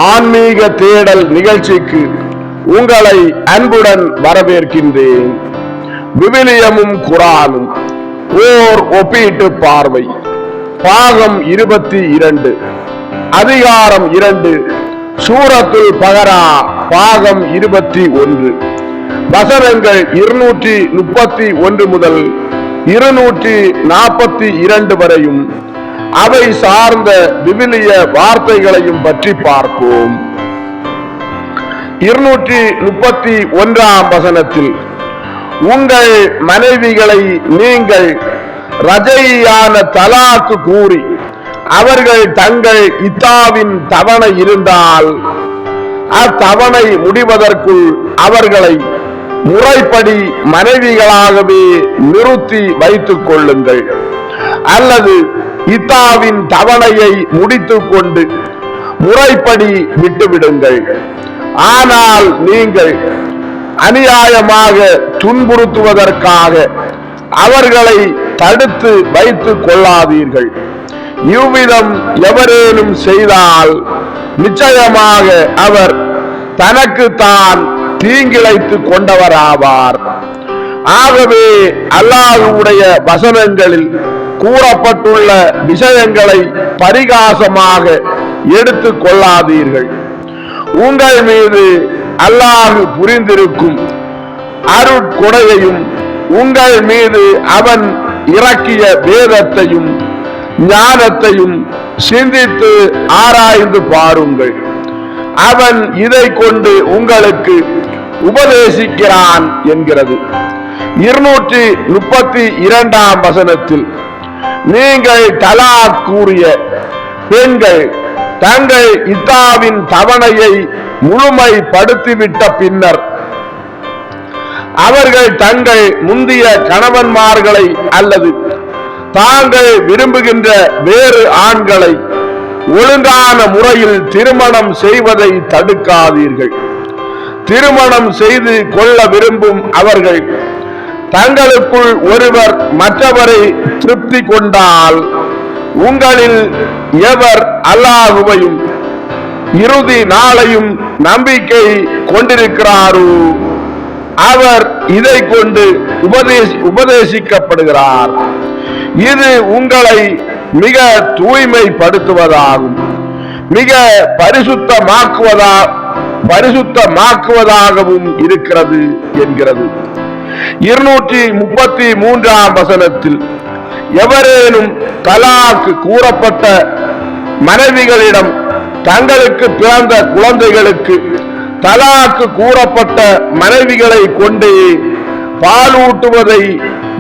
ஆன்மீக தேடல் நிகழ்ச்சிக்கு உங்களை அன்புடன் வரவேற்கின்றேன். விவிலியமும் குரானும் ஓர் ஒப்பீட்டு பார்வை, பாகம் 22, அதிகாரம் 2, சூரத்துல் பகரா, பாகம் 21, வசனங்கள் 231 முதல் 242 வரையும் அவை சார்ந்த விவிலிய வார்த்தைகளையும் பற்றி பார்ப்போம். 231ஆம் வசனத்தில், உங்கள் மனைவிகளை நீங்கள் ரஜையான தலாக்கு கூறி அவர்கள் தங்கள் இத்தாவின் தவணை இருந்தால் அத்தவணை முடிவதற்குள் அவர்களை முறைப்படி மனைவிகளாகவே நிறுத்தி வைத்துக் கொள்ளுங்கள், அல்லது இத்தாவின் தவணையை முடித்துக் கொண்டு முறைப்படி விட்டுவிடுங்கள். ஆனால் நீங்கள் அநியாயமாக துன்புறுத்துவதற்காக அவர்களை தடுத்து வைத்துக் கொள்ளாதீர்கள். இவ்விதம் எவரேனும் செய்தால் நிச்சயமாக அவர் தனக்கு தான் தீங்கிழைத்துக் கொண்டவராவார். ஆகவே அல்லாஹ்வுடைய வசனங்களில் கூறப்பட்டுள்ள விஷயங்களை பரிகாசமாக எடுத்துக் கொள்ளாதீர்கள். உங்கள் மீது அல்லாஹ் புரிந்திருக்கும் அருட்கொடையையும் உங்கள் மீது அவன் இறக்கிய வேதத்தையும் ஞானத்தையும் சிந்தித்து ஆராய்ந்து பாருங்கள். அவன் இதை கொண்டு உங்களுக்கு உபதேசிக்கிறான் என்கிறது. 232ஆம் வசனத்தில், நீங்கள் தலாக் கூறிய பெண்கள் தங்கள் இத்தாவின் தவணையை முழுமைப்படுத்திவிட்ட பின்னர் அவர்கள் தங்கள் முந்திய கணவன்மார்களை அல்லது தாங்கள் விரும்புகின்ற வேறு ஆண்களை ஒழுங்கான முறையில் திருமணம் செய்வதை தடுக்காதீர்கள். திருமணம் செய்து கொள்ள விரும்பும் அவர்கள் தங்களுக்குள் ஒருவர் மற்றவரை திருப்தி கொண்டால், உங்களில் எவர் அல்லாஹ்வையும் இறுதி நாளையும் நம்பிக்கை கொண்டிருக்கிறாரோ அவர் இதை கொண்டு உபதேசிக்கப்படுகிறார். இது உங்களை மிக தூய்மைப்படுத்துவதாகும், மிக பரிசுத்தமாக்குவதாகவும் இருக்கிறது என்கிறது. 233ஆம் வசனத்தில், எவரேனும் தலாக் கூறப்பட்ட மனைவிகளிடம் தங்களுக்கு பிறந்த குழந்தைகளுக்கு தலாக்கு கூறப்பட்ட மனைவிகளை கொண்டு பாலூட்டுவதை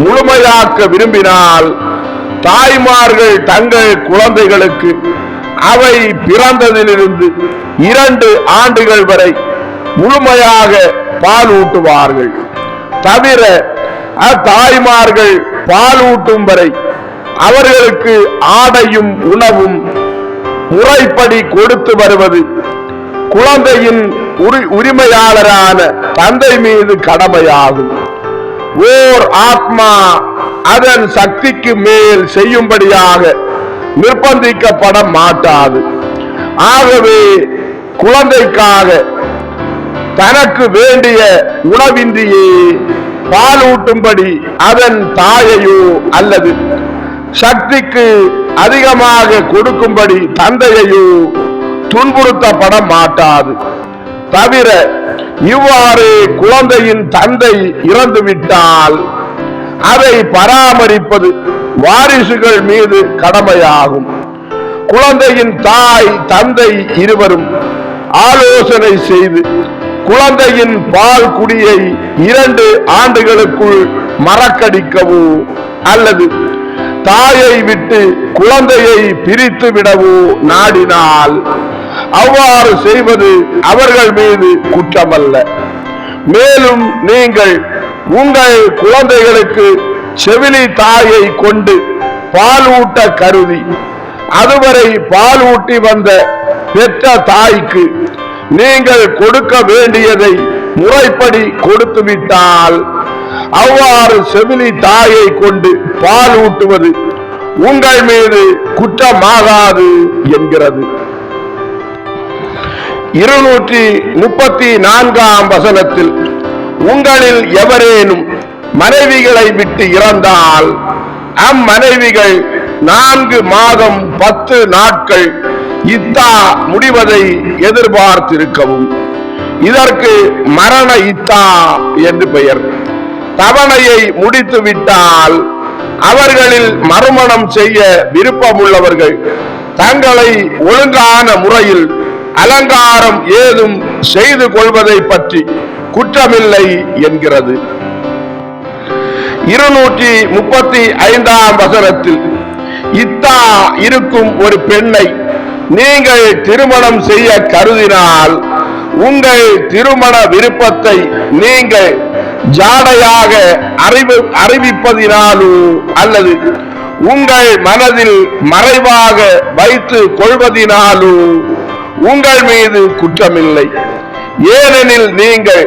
முழுமையாக்க விரும்பினால், தாய்மார்கள் தங்கள் குழந்தைகளுக்கு அவை பிறந்ததிலிருந்து 2 ஆண்டுகள் வரை முழுமையாக பாலூட்டுவார்கள். தவிர அத்தாய்மார்கள் பாலூட்டும் வரை அவர்களுக்கு ஆடையும் உணவும் முறைப்படி கொடுத்து வருவது குழந்தையின் உரிமையாளரான தந்தை மீது கடமையாகும். ஓர் ஆத்மா அதன் சக்திக்கு மேல் செய்யும்படியாக நிர்பந்திக்கப்பட மாட்டாது. ஆகவே குழந்தைக்காக தனக்கு வேண்டிய உணவின்றியே பாலூட்டும்படி அதன் தாயையோ அல்லது சக்திக்கு அதிகமாக கொடுக்கும்படி தந்தையையோ துன்புறுத்தப்பட மாட்டாது. தவிர இவ்வாறு குழந்தையின் தந்தை இறந்துவிட்டால் அதை பராமரிப்பது வாரிசுகள் மீது கடமையாகும். குழந்தையின் தாய் தந்தை இருவரும் ஆலோசனை செய்து குழந்தையின் பால் குடியை 2 ஆண்டுகளுக்குள் மறக்கடிக்கவோ அல்லது தாயை விட்டு குழந்தையை பிரித்து விடவோ நாடினால் அவ்வாறு செய்வது அவர்கள் மீது குற்றமல்ல. மேலும் நீங்கள் உங்கள் குழந்தைகளுக்கு செவிலி தாயை கொண்டு பாலூட்ட கருதி அதுவரை பாலூட்டி வந்த பெற்ற தாய்க்கு நீங்கள் கொடுக்க வேண்டியதை முறைப்படி கொடுத்து விட்டால், அவ்வாறு செவிலி தாயை கொண்டு பாலூட்டுவது உங்கள் மீது குற்றமாகாது என்கிறது. 234ஆம் வசனத்தில், உங்களில் எவரேனும் மனைவிகளை விட்டு இறந்தால் அம்மனைவிகள் 4 மாதம் 10 நாட்கள் இத்தா முடிவதை எதிர்பார்த்திருக்கவும். இதற்கு மரண இத்தா என்று பெயர். தவணையை முடித்து விட்டால் அவர்களில் மறுமணம் செய்ய விருப்பமுள்ளவர்கள் தங்களை ஒழுங்கான முறையில் அலங்காரம் ஏதும் செய்து கொள்வதை பற்றி குற்றமில்லை என்கிறது. 235ஆம் வசனத்தில், இத்தா இருக்கும் ஒரு பெண்ணை நீங்கள் திருமணம் செய்ய கருதினால் உங்கள் திருமண விருப்பத்தை நீங்கள் ஜாடையாக அறிவிப்பதினாலோ அல்லது உங்கள் மனதில் மறைவாக வைத்து கொள்வதினாலோ உங்கள் மீது குற்றமில்லை. ஏனெனில் நீங்கள்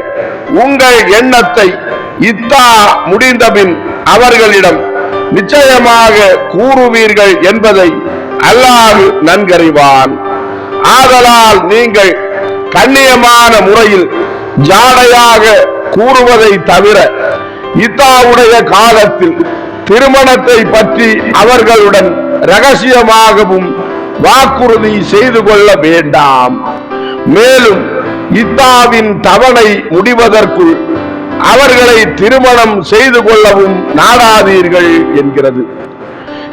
உங்கள் எண்ணத்தை இத்தா முடிந்தபின் அவர்களிடம் நிச்சயமாக கூறுவீர்கள் என்பதை அல்லாஹ் நன்கறிவான். ஆதலால் நீங்கள் கண்ணியமான முறையில் ஜாடையாக கூறுவதை தவிர இத்தாவுடைய காலத்தில் திருமணத்தை பற்றி அவர்களுடன் இரகசியமாகவும் வாக்குறுதி செய்து கொள்ள வேண்டாம். மேலும் இத்தாவின் தவணை முடிவதற்குள் அவர்களை திருமணம் செய்து கொள்ளவும் நாடாதீர்கள் என்கிறது.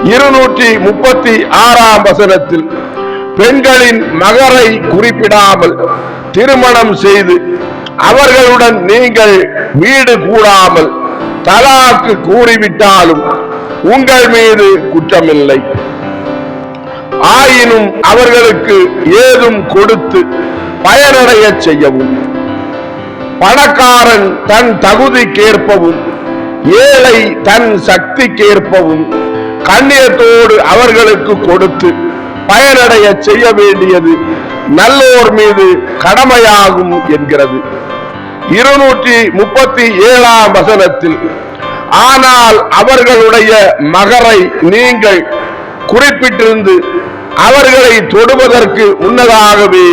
236ஆம் வசனத்தில், பெண்களின் மகரை குறிப்பிடாமல் திருமணம் செய்து அவர்களுடன் நீங்கள் வீடு கூடாமல் தலாக்கு கூறிவிட்டாலும் உங்கள் மீது குற்றமில்லை. ஆயினும் அவர்களுக்கு ஏதும் கொடுத்து பயனடைய செய்யவும், பணக்காரன் தன் தகுதிக்கேற்பவும் ஏழை தன் சக்திக்கேற்பவும் கண்ணியத்தோடு அவர்களுக்கு கொடுத்து பயனடைய செய்ய வேண்டியது நல்லோர் மீது கடமையாகும் என்கிறது. 237ஆம் வசனத்தில், ஆனால் அவர்களுடைய மகரை நீங்கள் குறிப்பிட்டிருந்து அவர்களை தொடுவதற்கு முன்னதாகவே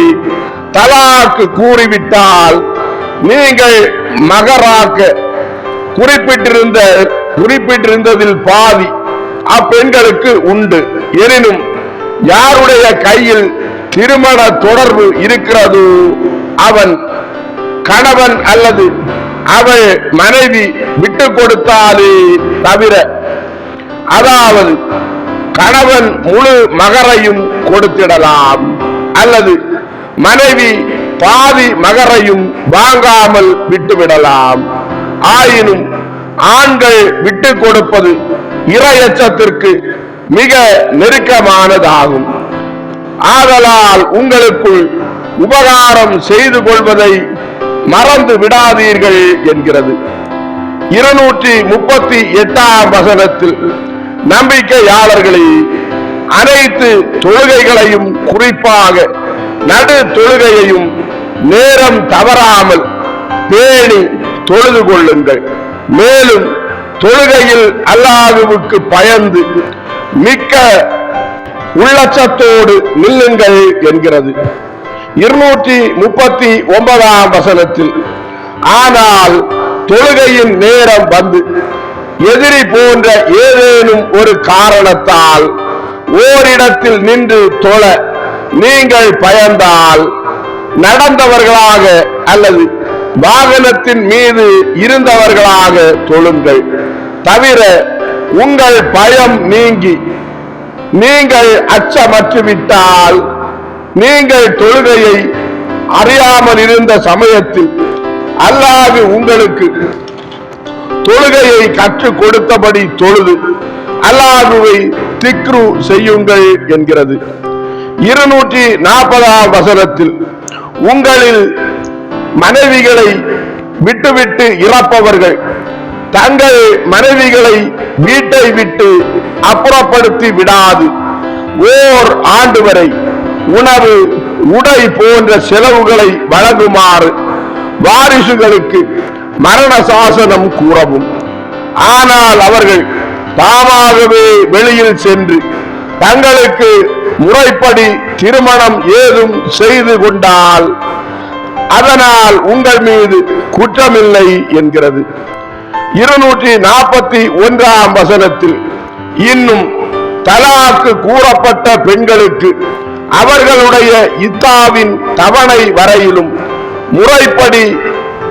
தலாக்கு கூறிவிட்டால் நீங்கள் மகராக்க குறிப்பிட்டிருந்ததில் பாதி அப்பெண்களுக்கு உண்டு. எனினும் யாருடைய கையில் திருமண தொடர்பு இருக்கிறதோ அவன் கணவன் அல்லது அவள் மனைவி விட்டு கொடுத்தாலே தவிர, அதாவது கணவன் முழு மகரையும் கொடுத்திடலாம் அல்லது மனைவி பாதி மகரையும் வாங்காமல் விட்டுவிடலாம். ஆயினும் ஆண்கள் விட்டு கொடுப்பது இறையச்சத்திற்கு மிக நெருக்கமானதாகும். ஆதலால் உங்களுக்குள் உபகாரம் செய்து கொள்வதை மறந்து விடாதீர்கள் என்கிறது. 238ஆம் வசனத்தில், நம்பிக்கையாளர்களே, அனைத்து தொழுகைகளையும் குறிப்பாக நடு தொழுகையையும் நேரம் தவறாமல் பேணி தொழுது கொள்ளுங்கள். மேலும் தொழுகையில் அல்லாஹ்வுக்கு பயந்து மிக்க உள்ளச்சத்தோடு நில்லுங்கள் என்கிறது. 239ஆம் வசனத்தில், ஆனால் தொழுகையின் நேரம் வந்து எதிரி போன்ற ஏதேனும் ஒரு காரணத்தால் ஓரிடத்தில் நின்று தொழ நீங்கள் பயந்தால் நடந்தவர்களாக அல்லது வாகனத்தின் மீது இருந்தவர்களாக தொழுங்கள். தவிர உங்கள் பயம் நீங்கி நீங்கள் அச்சமற்றுவிட்டால் நீங்கள் தொழுகையை அறியாமல் இருந்த சமயத்தில் அல்லாஹ் உங்களுக்கு தொழுகையை கற்றுக் கொடுத்தபடி தொழுது அல்லாஹ்வை திக்ரு செய்யுங்கள் என்கிறது. 240ஆம் வசனத்தில், உங்களில் மனைவிகளை விட்டுவிட்டு இறப்பவர்கள் தங்கள் மனைவிகளை வீட்டை விட்டு அப்புறப்படுத்தி விடாது ஓர் ஆண்டு வரை உணவு உடை போன்ற செலவுகளை வழங்குமாறு வாரிசுகளுக்கு மரண சாசனம் கூறவும். ஆனால் அவர்கள் தாமாகவே வெளியில் சென்று தங்களுக்கு முறைப்படி திருமணம் ஏதும் செய்து கொண்டால் அதனால் உங்கள் மீது குற்றமில்லை என்கிறது. 241ஆம் வசனத்தில் இன்னும் தலாக்கு கூறப்பட்ட பெண்களுக்கு அவர்களுடைய இத்தாவின் தவணை வரையிலும் முறைப்படி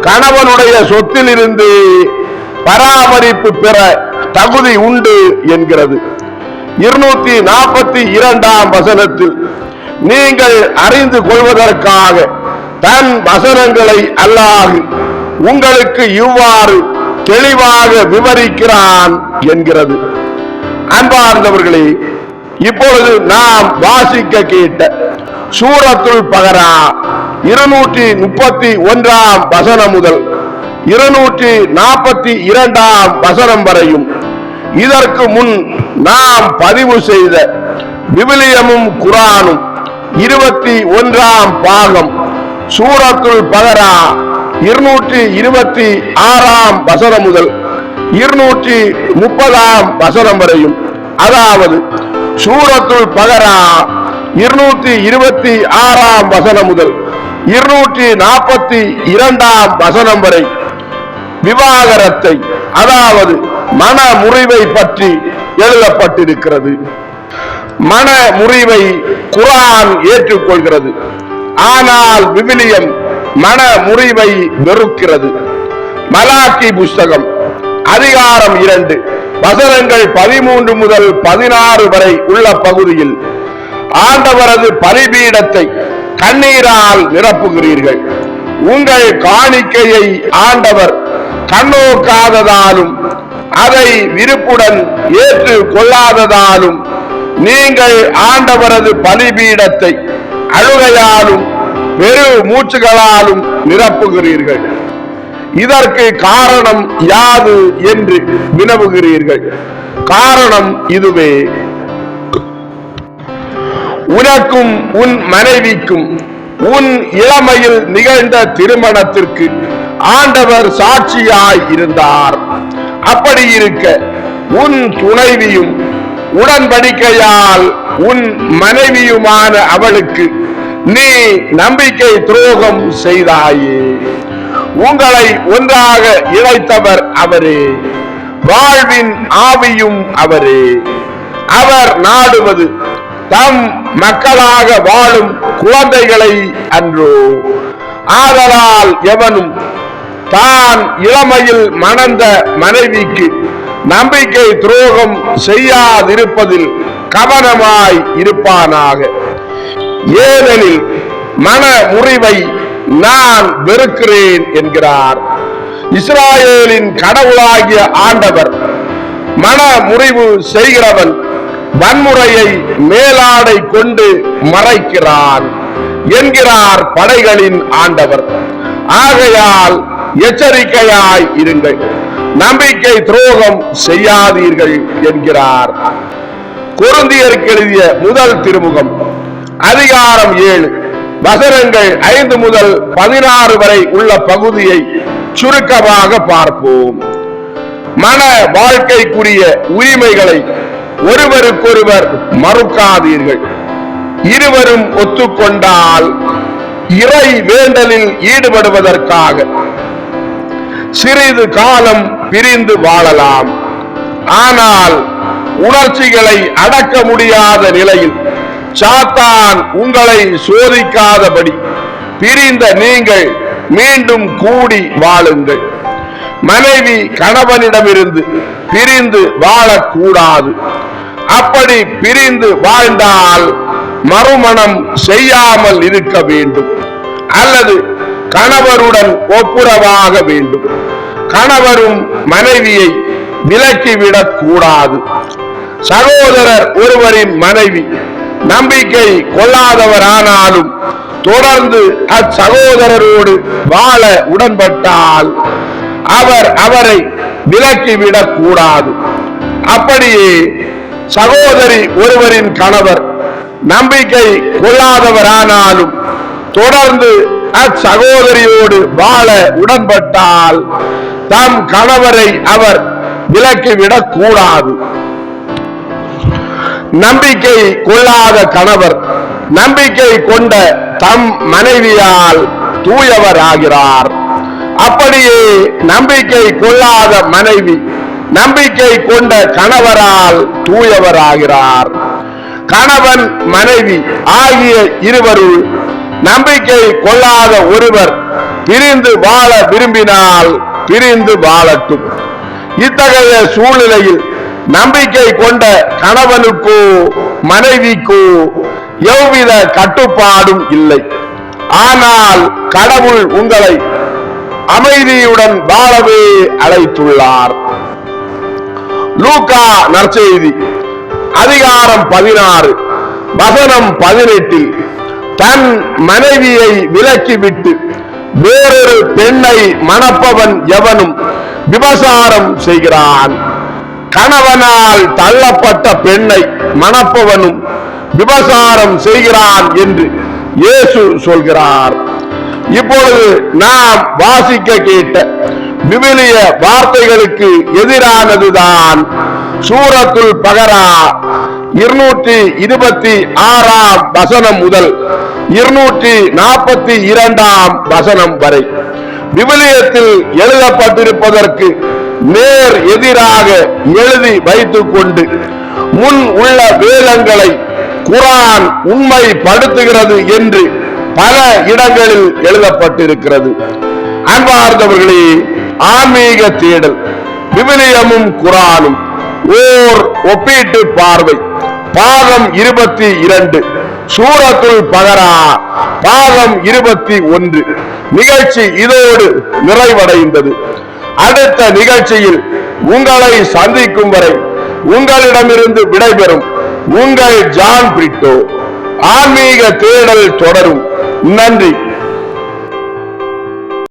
கணவனுடைய சொத்திலிருந்து பராமரிப்பு பெற தகுதி உண்டு என்கிறது. 242ஆம் வசனத்தில் நீங்கள் அறிந்து கொள்வதற்காக தன் வசனங்களை அல்லாஹ் உங்களுக்கு இவ்வாறு தெளிவாக விவரிக்கிறான் என்கிறது. அன்பார்ந்தவர்களே, இப்பொழுது நாம் வாசிக்க கேட்ட சூரத்துல் பகரா 231ஆம் வசனம் முதல் 242ஆம் வசனம் வரையும், இதற்கு முன் நாம் பதிவு செய்த விவிலியமும் குரானும் 21ஆம் பாகம் சூரத்துல் பகரா 226ஆம் வசனம் முதல் 230ஆம் வசனம் வரையும், அதாவது சூரத்துல் பகரா 226ஆம் வசனம் முதல் 242ஆம் வசனம் வரை விவாகரத்தை, அதாவது மன முறிவை பற்றி எழுதப்பட்டிருக்கிறது. மன முறிவை குர்ஆன் ஏற்றுக்கொள்கிறது, ஆனால் விவிலியம் மன முறிவை வெறுக்கிறது. மலாக்கி புஸ்தகம் அதிகாரம் 2 வசனங்கள் 13 முதல் 16 வரை உள்ள பகுதியில், ஆண்டவரது பலிபீடத்தை கண்ணீரால் நிரப்புகிறீர்கள். உங்கள் காணிக்கையை ஆண்டவர் கண்ணோக்காததாலும் அதை விருப்புடன் ஏற்றுக் கொள்ளாததாலும் நீங்கள் ஆண்டவரது பலிபீடத்தை அழுகையாலும் பெரு மூச்சுகளாலும் நிரப்புகிறீர்கள். இதற்கு காரணம் யாது என்று வினவுகிறீர்கள். காரணம் இதுவே: உனக்கும் உன் மனைவிக்கும் உன் இளமையில் நிகழ்ந்த திருமணத்திற்கு ஆண்டவர் சாட்சியாய் இருந்தார். அப்படி இருக்க உன் துணைவியும் உடன்படிக்கையால் உன் மனைவியுமான அவளுக்கு நீ நம்பிக்கை துரோகம் செய்தாயே. உங்களை ஒன்றாக இணைத்தவர் அவரே, வாழ்வின் ஆவியும் அவரே. அவர் நாடுவது தம் மக்களாக வாழும் குழந்தைகளை அன்றோ? ஆதலால் எவனும் தான் இளமையில் மணந்த மனைவிக்கு நம்பிக்கை துரோகம் செய்யாதிருப்பதில் கவனமாய் இருப்பானாக. ஏனெனில் மன முறிவை நான் வெறுக்கிறேன் என்கிறார் இஸ்ராயேலின் கடவுளாகிய ஆண்டவர். மன முறிவு செய்கிறவன் வன்முறையை மேலாடை கொண்டு மறைக்கிறான் என்கிறார் படைகளின் ஆண்டவர். ஆகையால் எச்சரிக்கையாய் இருங்கள், நம்பிக்கை துரோகம் செய்யாதீர்கள் என்கிறார். கொரிந்தியருக்கு எழுதிய முதல் திருமுகம் அதிகாரம் 7 வசனங்கள் 5 முதல் 16 வரை உள்ள பகுதியை சுருக்கமாக பார்ப்போம். மன வாழ்க்கைக்குரிய உரிமைகளை ஒருவருக்கொருவர் மறுக்காதீர்கள். இருவரும் ஒத்துக்கொண்டால் இறை வேண்டலில் ஈடுபடுவதற்காக சிறிது காலம் பிரிந்து வாழலாம். ஆனால் உணர்ச்சிகளை அடக்க முடியாத நிலையில் சாத்தான் உங்களை சோதிக்காதபடி பிரிந்த நீங்கள் மீண்டும் கூடி வாழுங்கள். மனைவி கணவனிடமிருந்து பிரிந்து வாழக்கூடாது. அப்படி பிரிந்து வாழ்ந்தால் மறுமணம் செய்யாமல் இருக்க வேண்டும் அல்லது கணவருடன் ஒப்புரவாக வேண்டும். கணவரும் மனைவியை விலக்கிவிடக் கூடாது. சகோதரர் ஒருவரின் மனைவி நம்பிக்கை கொள்ளாதவரானாலும் தொடர்ந்து அச்சகோதரரோடு வாழ உடன்பட்டால் அவரை விலக்கிவிடக் கூடாது. அப்படியே சகோதரி ஒருவரின் கணவர் நம்பிக்கை கொள்ளாதவரானாலும் தொடர்ந்து அச்சகோதரியோடு வாழ உடன்பட்டால் தம் கணவரை அவர் விலக்கிவிடக் கூடாது. நம்பிக்கை கொள்ளாத கணவர் நம்பிக்கை கொண்ட தம் மனைவியால் தூயவர் ஆகிறார். அப்படியே நம்பிக்கை கொள்ளாத மனைவி நம்பிக்கை கொண்ட கணவரால் தூயவர் ஆகிறார். கணவன் மனைவி ஆகிய இருவருள் நம்பிக்கை கொள்ளாத ஒருவர் பிரிந்து வாழ விரும்பினால் பிரிந்து வாழட்டும். இத்தகைய சூழ்நிலையில் நம்பிக்கை கொண்ட கணவனுக்கோ மனைவிக்கோ எவ்வித கட்டுப்பாடும் இல்லை. ஆனால் கடவுள் உங்களை அமைதியுடன் வாழவே அழைத்துள்ளார். லூக்கா நற்செய்தி அதிகாரம் 16 வசனம் 18 தன் மனைவியை விலக்கிவிட்டு வேறொரு பெண்ணை மணப்பவன் எவனும் விபசாரம் செய்கிறான். கணவனால் தள்ளப்பட்ட பெண்ணை மணப்பவனும் விபசாரம் செய்கிறான் என்று இயேசு சொல்கிறார். இப்பொழுது நாம் வாசிக்க கேட்ட விவிலிய வார்த்தைகளுக்கு எதிரானதுதான் சூரத்துல் பகரா 226 வசனம் முதல் 242 வசனம் வரை விவிலியத்தில் எழுதப்பட்டிருப்பதற்கு நேர் எதிராக எழுதி வைத்துக் கொண்டு முன் உள்ள வேதங்களை குர்ஆன் உண்மைப்படுத்துகிறது என்று பல இடங்களில் எழுதப்பட்டிருக்கிறது. அன்பார்ந்தவர்களே, ஆன்மீக தேடல் விவிலியமும் குர்ஆனும் ஓர் ஒப்பீட்டு பார்வை பாகம் 22 சூரத்துல் பகரா பாகம் 21 நிகழ்ச்சி இதோடு நிறைவடைந்தது. அடுத்த நிகழ்ச்சியில் உங்களை சந்திக்கும் வரை உங்களிடமிருந்து விடைபெறும் உங்கள் ஜான் பிரிட்டோ. ஆன்மீக தேடல் தொடரும். நன்றி.